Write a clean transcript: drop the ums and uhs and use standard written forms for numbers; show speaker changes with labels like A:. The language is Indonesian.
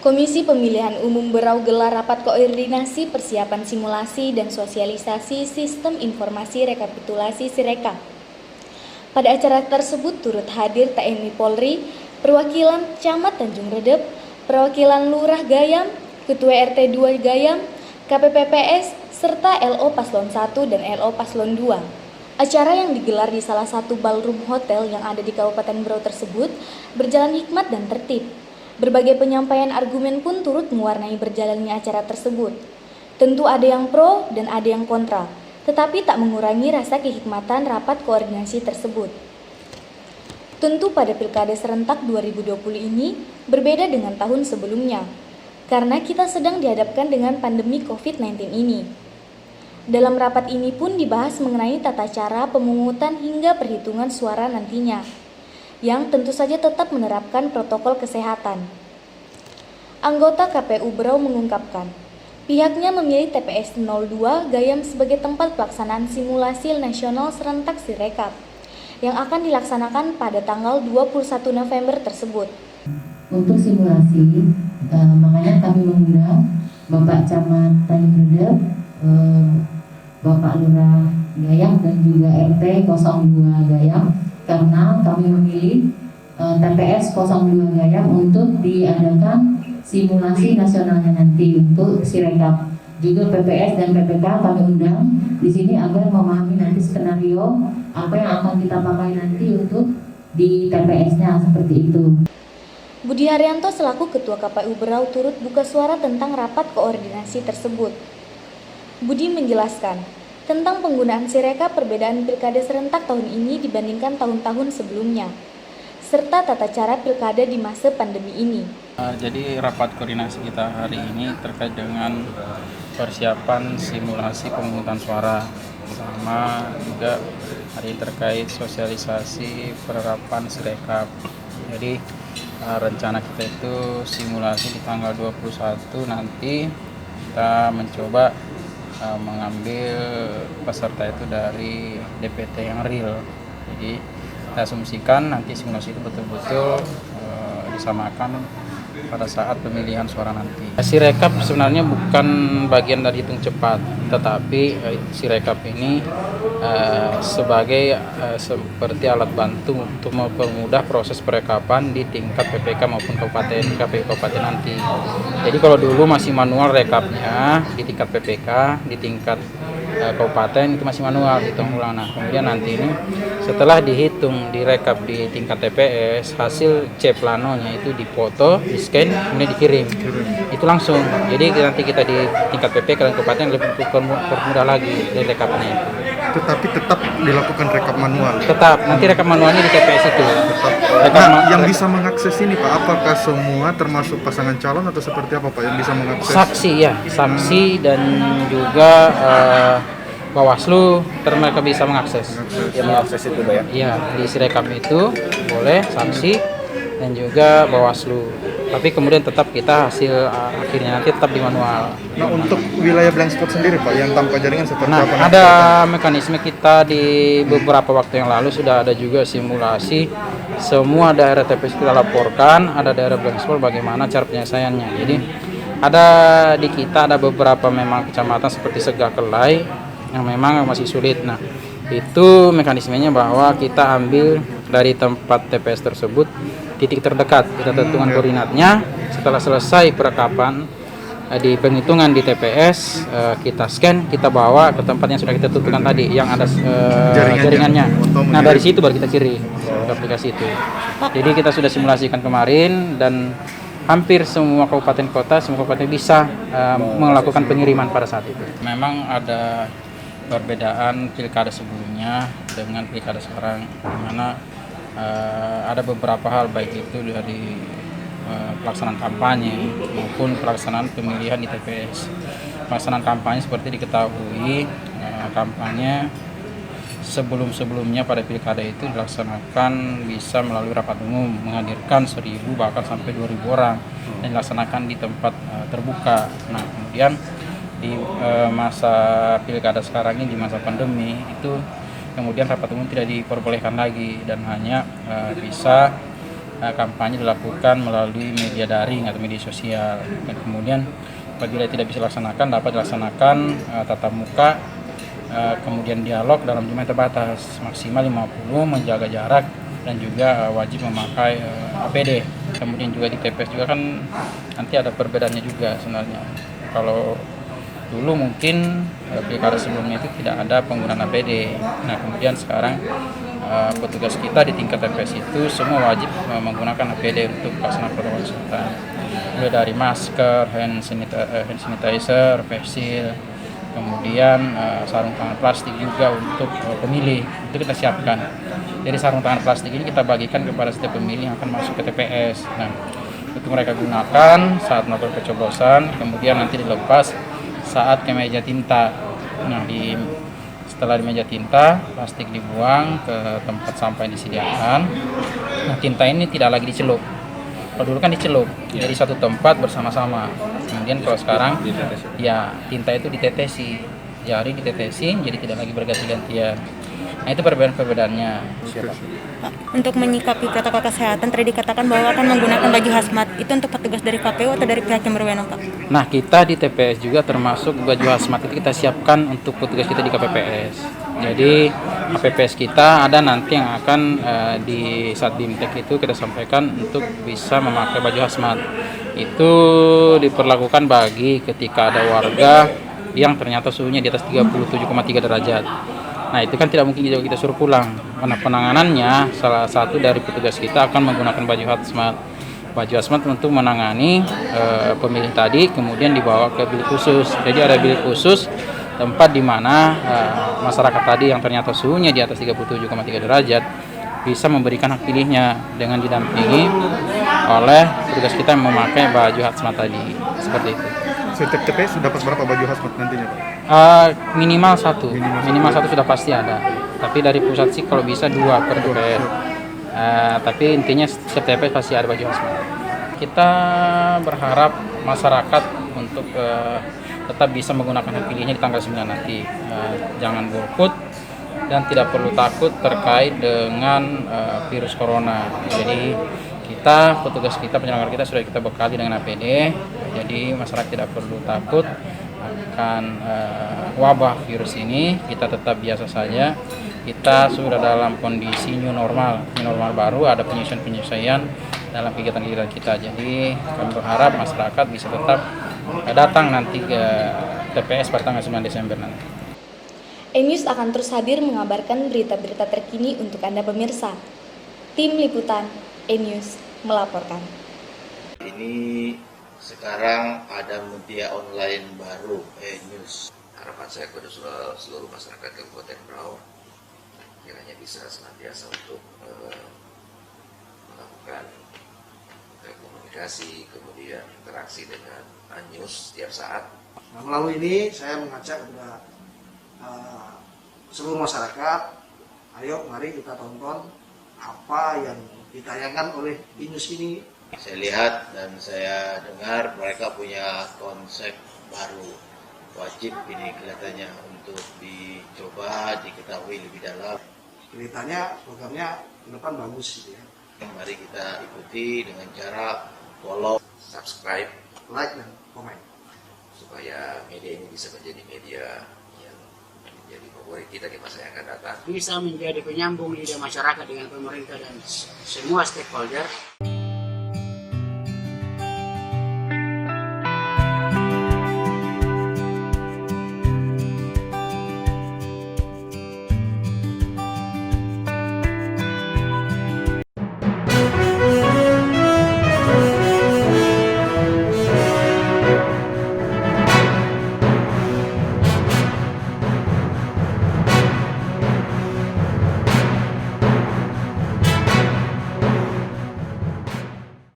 A: Komisi Pemilihan Umum Berau gelar rapat koordinasi persiapan simulasi dan sosialisasi Sistem Informasi Rekapitulasi Sirekap. Pada acara tersebut turut hadir TNI Polri, perwakilan Camat Tanjung Redep, perwakilan Lurah Gayam, Ketua RT 2 Gayam, KPPPS, serta LO Paslon 1 dan LO Paslon 2. Acara yang digelar di salah satu ballroom hotel yang ada di Kabupaten Berau tersebut berjalan hikmat dan tertib. Berbagai penyampaian argumen pun turut mewarnai berjalannya acara tersebut. Tentu ada yang pro dan ada yang kontra, tetapi tak mengurangi rasa kehikmatan rapat koordinasi tersebut. Tentu pada Pilkada serentak 2020 ini berbeda dengan tahun sebelumnya, karena kita sedang dihadapkan dengan pandemi COVID-19 ini. Dalam rapat ini pun dibahas mengenai tata cara pemungutan hingga perhitungan suara nantinya, yang tentu saja tetap menerapkan protokol kesehatan. Anggota KPU Berau mengungkapkan, pihaknya memilih TPS 02 Gayam sebagai tempat pelaksanaan simulasi nasional serentak Sirekap, yang akan dilaksanakan pada tanggal 21 November tersebut.
B: Untuk simulasi, makanya kami mengundang Bapak Camat Tanjung Redep, Bapak Lurah Gayam dan juga RT 02 Gayam, karena kami memilih TPS 02 Gayam untuk diadakan simulasi nasionalnya nanti untuk Sirekap. Juga PPS dan PPK kami undang di sini agar memahami nanti skenario apa yang akan kita pakai nanti untuk di TPS-nya seperti itu.
A: Budi Haryanto selaku Ketua KPU Berau turut buka suara tentang rapat koordinasi tersebut. Budi menjelaskan tentang penggunaan Sirekap perbedaan pilkada serentak tahun ini dibandingkan tahun-tahun sebelumnya, serta tata cara pilkada di masa pandemi ini.
C: Jadi rapat koordinasi kita hari ini terkait dengan persiapan simulasi pemungutan suara, sama juga hari terkait sosialisasi penerapan Sirekap. Jadi rencana kita itu simulasi di tanggal 21 nanti kita mencoba mengambil peserta itu dari DPT yang real. Jadi kita asumsikan nanti simulasi itu betul-betul disamakan pada saat pemilihan suara nanti. Sirekap sebenarnya bukan bagian dari hitung cepat, tetapi Sirekap ini sebagai seperti alat bantu untuk mempermudah proses perekapan di tingkat PPK maupun kabupaten KPU kabupaten nanti. Jadi kalau dulu masih manual rekapnya di tingkat PPK, di tingkat kabupaten itu masih manual hitung ulang. Nah, kemudian nanti ini setelah dihitung direkap di tingkat TPS, hasil C planonya itu dipoto, di scan, kemudian dikirim. Itu langsung. Jadi nanti kita di tingkat PPK dan kabupaten lebih permudah lagi dari rekapnya itu.
D: Tetapi tetap dilakukan rekap manual.
C: Tetap, nanti rekap manualnya di TPS itu.
D: Nah, yang bisa mengakses ini Pak, apakah semua termasuk pasangan calon atau seperti apa Pak yang bisa mengakses?
C: Saksi ya, saksi dan juga Bawaslu, mereka bisa mengakses.
D: Ya, mengakses itu Pak ya?
C: Iya, di Sirekap itu boleh saksi dan juga Bawaslu. Tapi kemudian tetap kita hasil akhirnya nanti tetap di manual.
D: Nah, untuk wilayah blank spot sendiri Pak yang tanpa jaringan seperti apa?
C: Ada mekanisme kita di beberapa waktu yang lalu sudah ada juga simulasi. Semua daerah TPS kita laporkan, ada daerah blank spot bagaimana cara penyelesaiannya. Jadi ada di kita ada beberapa memang kecamatan seperti Segah Kelai yang memang masih sulit. Nah, itu mekanismenya bahwa kita ambil dari tempat TPS tersebut titik terdekat, kita tentukan koordinatnya. Setelah selesai perekapan di penghitungan di TPS, kita scan, kita bawa ke tempat yang sudah kita tentukan tadi yang ada jaringannya. Nah, dari situ baru kita kirim ke aplikasi itu. Jadi kita sudah simulasikan kemarin dan hampir semua kabupaten kota, semua kabupaten bisa melakukan pengiriman pada saat itu. Memang ada perbedaan pilkada sebelumnya dengan pilkada sekarang, di mana ada beberapa hal baik itu dari pelaksanaan kampanye maupun pelaksanaan pemilihan di TPS. Pelaksanaan kampanye seperti diketahui, kampanye sebelum-sebelumnya pada pilkada itu dilaksanakan bisa melalui rapat umum, menghadirkan 1.000 bahkan sampai 2.000 orang dan dilaksanakan di tempat terbuka. Nah, kemudian di masa pilkada sekarang ini, di masa pandemi itu kemudian rapat umum tidak diperbolehkan lagi dan hanya bisa kampanye dilakukan melalui media daring atau media sosial. Dan kemudian apabila tidak bisa dilaksanakan, dapat dilaksanakan tatap muka, kemudian dialog dalam jumlah terbatas, maksimal 50, menjaga jarak, dan juga wajib memakai APD. Kemudian juga di TPS juga kan nanti ada perbedaannya juga sebenarnya. Kalau dulu mungkin pilkada sebelumnya itu tidak ada penggunaan APD. Nah kemudian sekarang petugas kita di tingkat TPS itu semua wajib menggunakan APD untuk pelaksanaan protokol kesehatan. Mulai dari masker, hand sanitizer, face shield, kemudian sarung tangan plastik juga untuk pemilih, itu kita siapkan. Jadi sarung tangan plastik ini kita bagikan kepada setiap pemilih yang akan masuk ke TPS. Nah, itu mereka gunakan saat melakukan pencoblosan, kemudian nanti dilepas saat ke meja tinta. Nah, setelah di meja tinta, plastik dibuang ke tempat sampah yang disediakan. Nah, tinta ini tidak lagi dicelup. Kalau dulu kan dicelup, jadi satu tempat bersama-sama. Kemudian kalau sekarang, ya tinta itu ditetesi, jari ditetesi, jadi tidak lagi berganti-gantian. Nah itu perbedaan-perbedaannya.
E: Untuk menyikapi protokol kesehatan, tadi dikatakan bahwa akan menggunakan baju hazmat. Itu untuk petugas dari KPU atau dari pihak yang berwenang, Pak?
C: Nah kita di TPS juga termasuk baju hazmat itu kita siapkan untuk petugas kita di KPPS. Jadi KPPS kita ada nanti yang akan di saat BIMTEK itu kita sampaikan untuk bisa memakai baju hazmat. Itu diperlakukan bagi ketika ada warga yang ternyata suhunya di atas 37,3 derajat. Nah itu kan tidak mungkin kita suruh pulang. Karena penanganannya salah satu dari petugas kita akan menggunakan baju hazmat. Baju hazmat untuk menangani pemilih tadi, kemudian dibawa ke bilik khusus. Jadi ada bilik khusus tempat di mana masyarakat tadi yang ternyata suhunya di atas 37,3 derajat bisa memberikan hak pilihnya dengan didampingi oleh petugas kita yang memakai baju hazmat tadi. Seperti itu.
D: Setiap TPS dapat berapa baju hazmat nantinya, Pak?
C: Minimal satu sudah pasti ada. Tapi dari pusat sih kalau bisa 2 per TPS. Tapi intinya setiap TPS pasti ada baju hazmat. Kita berharap masyarakat untuk tetap bisa menggunakan hak pilihnya di tanggal 9 nanti. Jangan golput dan tidak perlu takut terkait dengan virus corona. Jadi petugas kita, penyelenggara kita sudah kita bekali dengan APD. Jadi masyarakat tidak perlu takut akan wabah virus ini. Kita tetap biasa saja. Kita sudah dalam kondisi new normal baru, ada penyesuaian dalam kegiatan-kegiatan kita. Jadi kami berharap masyarakat bisa tetap datang nanti ke TPS pada tanggal 9 Desember nanti.
A: E-News akan terus hadir mengabarkan berita-berita terkini untuk Anda pemirsa. Tim Liputan E-News melaporkan.
F: Ini sekarang ada media online baru, E-News. Harapan saya kepada seluruh masyarakat Kabupaten Berau kiranya bisa senantiasa untuk melakukan komunikasi, kemudian interaksi dengan E-News setiap saat.
G: Nah, melalui ini saya mengajak kepada seluruh masyarakat, ayo mari kita tonton apa yang ditayangkan oleh E-News ini.
F: Saya lihat dan saya dengar mereka punya konsep baru. Wajib ini kelihatannya untuk dicoba, diketahui lebih dalam.
G: Kelihatannya programnya ke depan bagus gitu ya.
F: Mari kita ikuti dengan cara follow, subscribe,
G: Like dan komen.
F: supaya media ini bisa menjadi media yang menjadi favorit kita di masa yang akan datang.
H: Bisa menjadi penyambung lidah masyarakat dengan pemerintah dan semua stakeholder.